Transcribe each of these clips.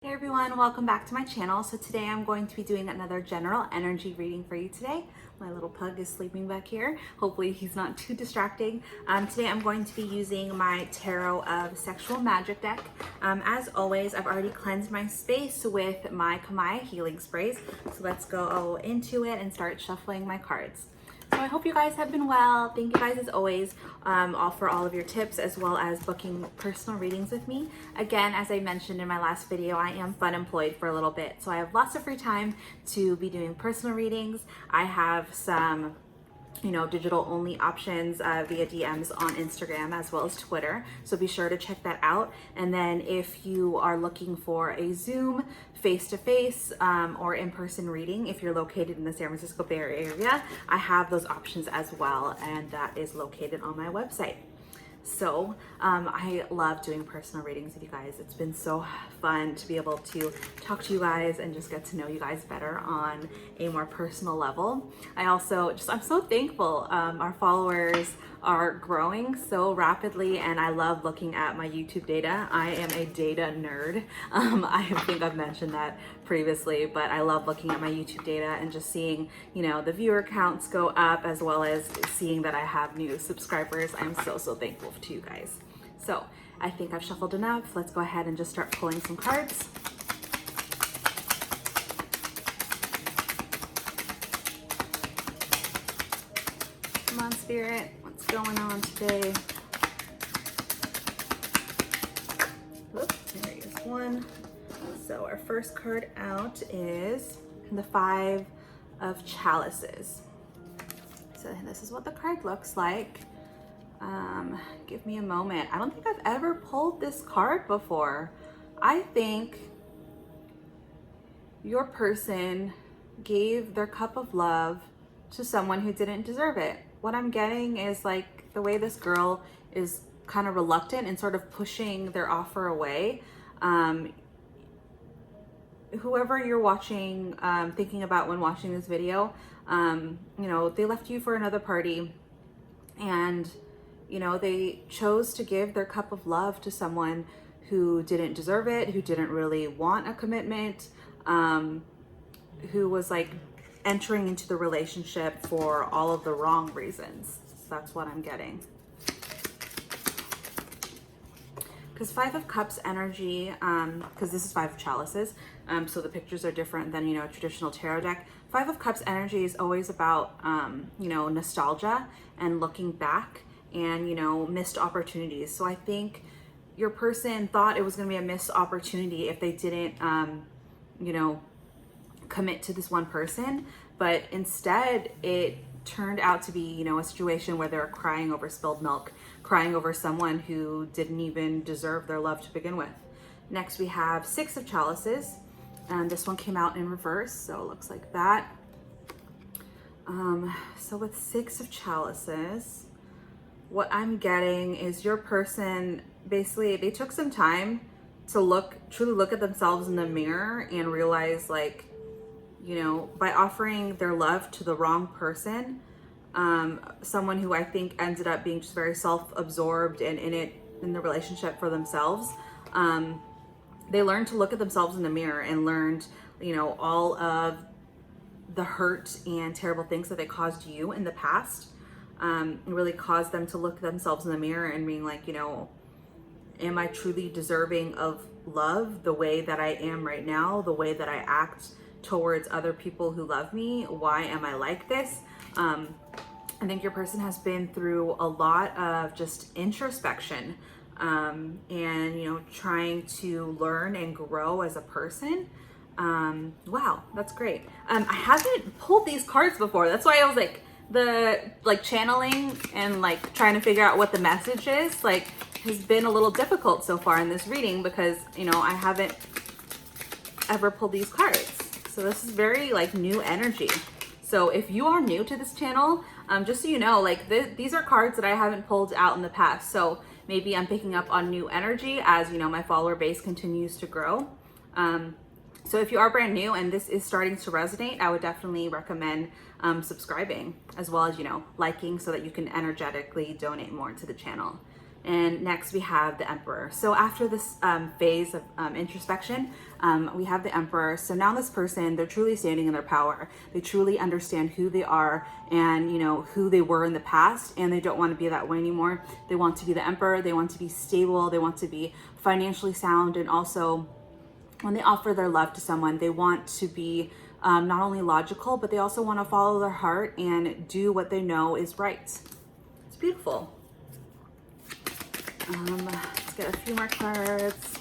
Hey everyone, welcome back to my channel. So today I'm going to be doing another general energy reading for you today. My little pug is sleeping back here. Hopefully he's not too distracting. Today I'm going to be using my Tarot of Sexual Magic deck. As always, I've already cleansed my space with my Kamaya healing sprays. So let's go into it and start shuffling my cards. So I hope you guys have been well. Thank you guys as always for all of your tips as well as booking personal readings with me. Again, as I mentioned in my last video, I am fun employed for a little bit. So I have lots of free time to be doing personal readings. I have some digital only options via DMs on Instagram as well as Twitter. So be sure to check that out. And then if you are looking for a Zoom face-to-face or in-person reading, if you're located in the San Francisco Bay Area, I have those options as well. And that is located on my website. So I love doing personal readings with you guys. It's been so fun to be able to talk to you guys and just get to know you guys better on a more personal level. I'm so thankful. Our followers are growing so rapidly and I love looking at my YouTube data. I am a data nerd. I think I've mentioned that previously, but I love looking at my YouTube data and just seeing, the viewer counts go up as well as seeing that I have new subscribers. I'm so thankful to you guys. So I think I've shuffled enough. Let's go ahead and just start pulling some cards. Come on, Spirit. What's going on today? Oops, there is one. So our first card out is the Five of Chalices. So this is what the card looks like. Give me a moment. I don't think I've ever pulled this card before. I think your person gave their cup of love to someone who didn't deserve it. What I'm getting is like the way this girl is kind of reluctant and sort of pushing their offer away. Whoever you're watching, thinking about when watching this video, they left you for another party and, they chose to give their cup of love to someone who didn't deserve it, who didn't really want a commitment, who was like entering into the relationship for all of the wrong reasons. So that's what I'm getting. Because Five of Cups energy, because this is Five of Chalices, so the pictures are different than, a traditional tarot deck. Five of Cups energy is always about, nostalgia and looking back and, missed opportunities. So I think your person thought it was going to be a missed opportunity if they didn't, commit to this one person, but instead it turned out to be, a situation where they're crying over spilled milk, crying over someone who didn't even deserve their love to begin with. Next, we have Six of Chalices, and this one came out in reverse, so it looks like that. So with Six of Chalices, what I'm getting is your person, basically, they took some time to truly look at themselves in the mirror and realize, like, by offering their love to the wrong person, someone who I think ended up being just very self-absorbed and in the relationship for themselves, they learned to look at themselves in the mirror and learned, all of the hurt and terrible things that they caused you in the past. Really caused them to look at themselves in the mirror and being like, am I truly deserving of love the way that I am right now, the way that I act towards other people who love me? Why am I like this? I think your person has been through a lot of just introspection and, trying to learn and grow as a person. Wow, that's great. I haven't pulled these cards before. That's why I was like, channeling and like trying to figure out what the message is, has been a little difficult so far in this reading because, I haven't ever pulled these cards. So this is very new energy. So if you are new to this channel, just so you know, these are cards that I haven't pulled out in the past. So maybe I'm picking up on new energy as, my follower base continues to grow. So if you are brand new and this is starting to resonate, I would definitely recommend subscribing as well as, liking so that you can energetically donate more to the channel. And next we have the Emperor. So after this phase of introspection, we have the Emperor. So now this person, they're truly standing in their power. They truly understand who they are and, you know, who they were in the past, and they don't want to be that way anymore. They want to be the Emperor. They want to be stable. They want to be financially sound. And also when they offer their love to someone, they want to be not only logical, but they also want to follow their heart and do what they know is right. It's beautiful. Let's get a few more cards.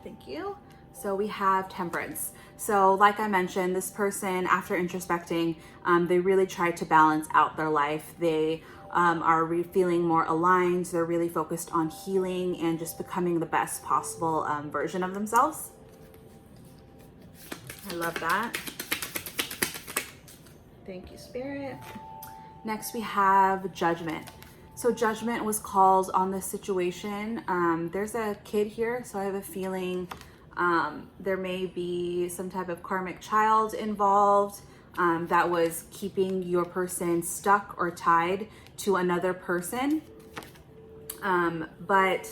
Thank you. So we have Temperance. So like I mentioned, this person, after introspecting, they really try to balance out their life. They are feeling more aligned. They're really focused on healing and just becoming the best possible version of themselves. I love that. Thank you, Spirit. Next, we have Judgment. So Judgment was called on this situation. There's a kid here, so I have a feeling there may be some type of karmic child involved that was keeping your person stuck or tied to another person. But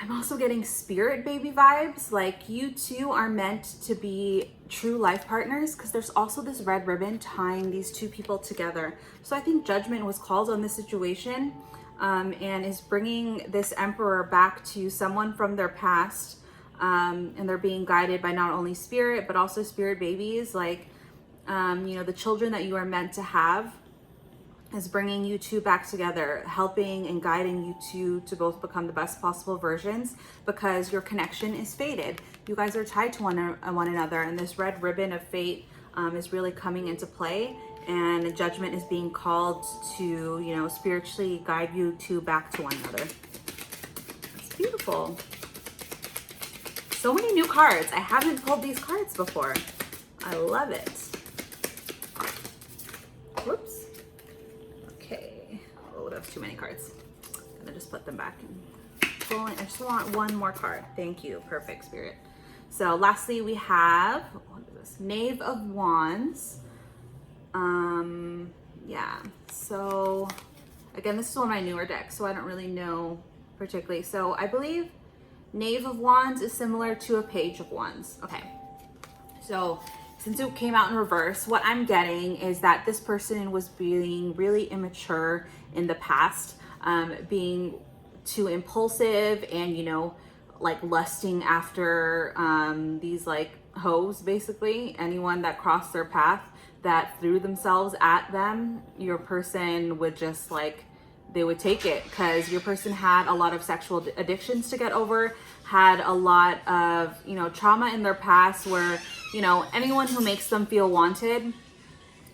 I'm also getting spirit baby vibes, like you two are meant to be true life partners, because there's also this red ribbon tying these two people together. So I think Judgment was called on this situation and is bringing this Emperor back to someone from their past, and they're being guided by not only spirit but also spirit babies, like you know, the children that you are meant to have is bringing you two back together, helping and guiding you two to both become the best possible versions, because your connection is fated. You guys are tied to one another, and this red ribbon of fate is really coming into play, and Judgment is being called to, you know, spiritually guide you two back to one another. It's beautiful. So many new cards. I haven't pulled these cards before. I love it. Whoops. Okay. Oh, that's too many cards. I'm gonna just put them back and pull in. I just want one more card. Thank you. Perfect, Spirit. So lastly, we have, what is this? Knave of Wands. Yeah. So again, this is one of my newer decks, so I don't really know particularly. So I believe Knave of Wands is similar to a Page of Wands. Okay. So since it came out in reverse, what I'm getting is that this person was being really immature in the past, being too impulsive and, you know, like lusting after these like hoes, basically. Anyone that crossed their path that threw themselves at them, your person would just like, they would take it, because your person had a lot of sexual addictions to get over, had a lot of, you know, trauma in their past where, you know, anyone who makes them feel wanted,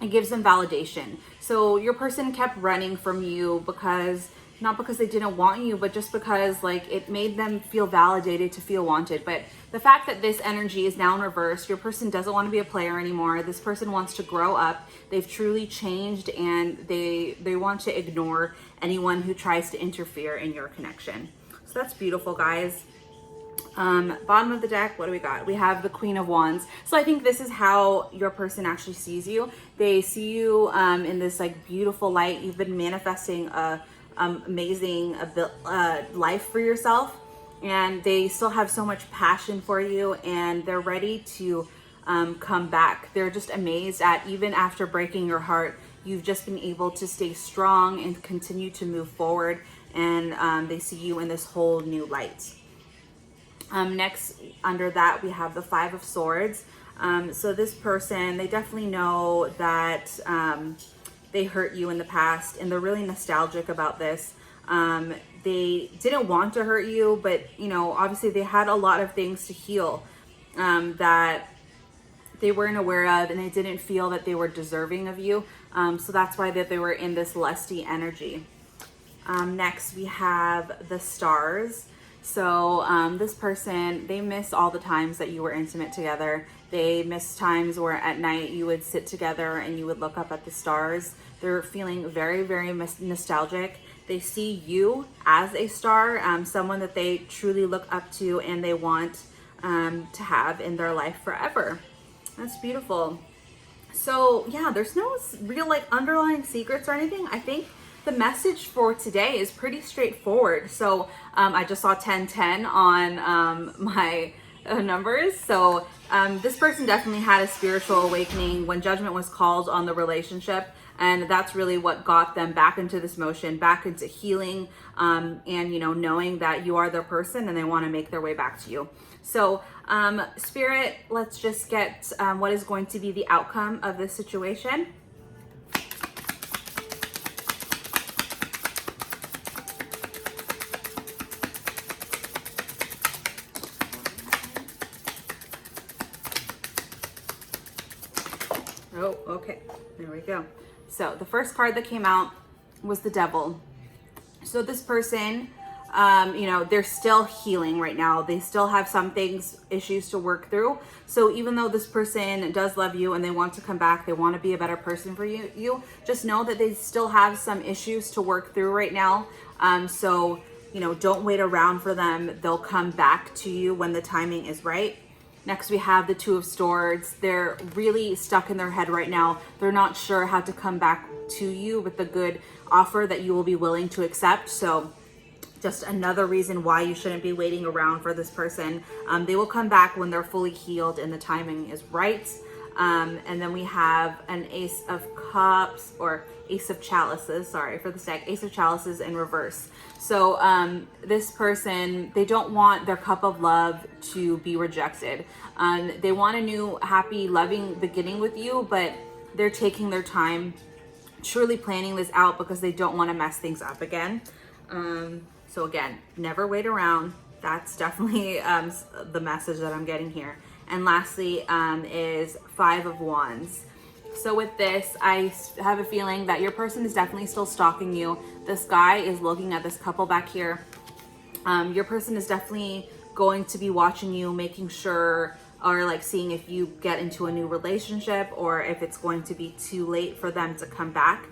it gives them validation. So your person kept running from you because, not because they didn't want you, but just because like it made them feel validated to feel wanted. But the fact that this energy is now in reverse, your person doesn't want to be a player anymore. This person wants to grow up. They've truly changed, and they want to ignore anyone who tries to interfere in your connection. So that's beautiful, guys. Bottom of the deck, what do we got? We have the Queen of Wands. So I think this is how your person actually sees you. They see you in this like beautiful light. You've been manifesting a amazing life for yourself, and they still have so much passion for you, and they're ready to come back. They're just amazed at, even after breaking your heart, you've just been able to stay strong and continue to move forward, and they see you in this whole new light. Next, under that, we have the Five of Swords. So this person, they definitely know that they hurt you in the past, and they're really nostalgic about this. They didn't want to hurt you, but, you know, obviously they had a lot of things to heal that they weren't aware of, and they didn't feel that they were deserving of you. So that's why that they were in this lusty energy. Next, we have the Stars. So this person, they miss all the times that you were intimate together. They miss times where at night you would sit together and you would look up at the stars. They're feeling very, very nostalgic. They see you as a star, someone that they truly look up to and they want to have in their life forever. That's beautiful. So yeah, there's no real like underlying secrets or anything. I think the message for today is pretty straightforward. So I just saw 1010 on my numbers. So this person definitely had a spiritual awakening when judgment was called on the relationship. And that's really what got them back into this motion, back into healing, and, you know, knowing that you are their person and they want to make their way back to you. So Spirit, let's just get what is going to be the outcome of this situation. Oh, okay, there we go. So the first card that came out was the Devil. So this person, you know, they're still healing right now. They still have some issues to work through. So even though this person does love you and they want to come back, they want to be a better person for you, just know that they still have some issues to work through right now. So, you know, don't wait around for them. They'll come back to you when the timing is right. Next, we have the Two of Swords. They're really stuck in their head right now. They're not sure how to come back to you with the good offer that you will be willing to accept. So just another reason why you shouldn't be waiting around for this person. They will come back when they're fully healed and the timing is right. And then we have an Ace of Cups, or Ace of Chalices, sorry for the deck, Ace of Chalices in reverse. So this person, they don't want their cup of love to be rejected. They want a new, happy, loving beginning with you, but they're taking their time, truly planning this out because they don't want to mess things up again. So again, never wait around. That's definitely the message that I'm getting here. And lastly is Five of Wands. So with this, I have a feeling that your person is definitely still stalking you. This guy is looking at this couple back here. Your person is definitely going to be watching you, making sure, or like seeing if you get into a new relationship or if it's going to be too late for them to come back.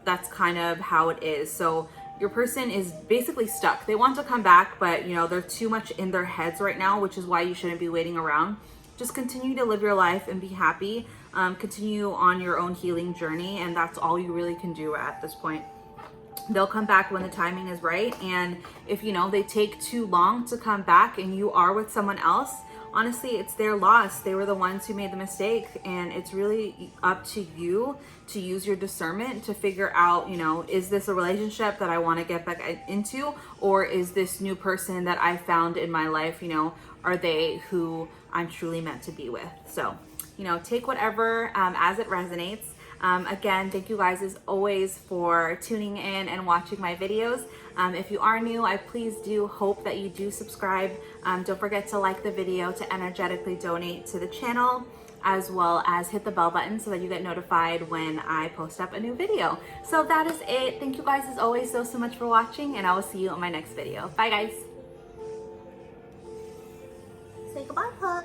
That's kind of how it is. So your person is basically stuck. They want to come back, but you know, they're too much in their heads right now, which is why you shouldn't be waiting around. Just continue to live your life and be happy. Continue on your own healing journey, and that's all you really can do at this point. They'll come back when the timing is right. And if, you know, they take too long to come back and you are with someone else, honestly, it's their loss. They were the ones who made the mistake, and it's really up to you to use your discernment to figure out, you know, is this a relationship that I want to get back into, or is this new person that I found in my life, you know, are they who I'm truly meant to be with? So, you know, take whatever as it resonates. Again, thank you guys as always for tuning in and watching my videos. If you are new, I please do hope that you do subscribe. Don't forget to like the video to energetically donate to the channel, as well as hit the bell button so that you get notified when I post up a new video. So that is it. Thank you guys as always so much for watching, and I will see you in my next video. Bye guys. Say goodbye, Puck.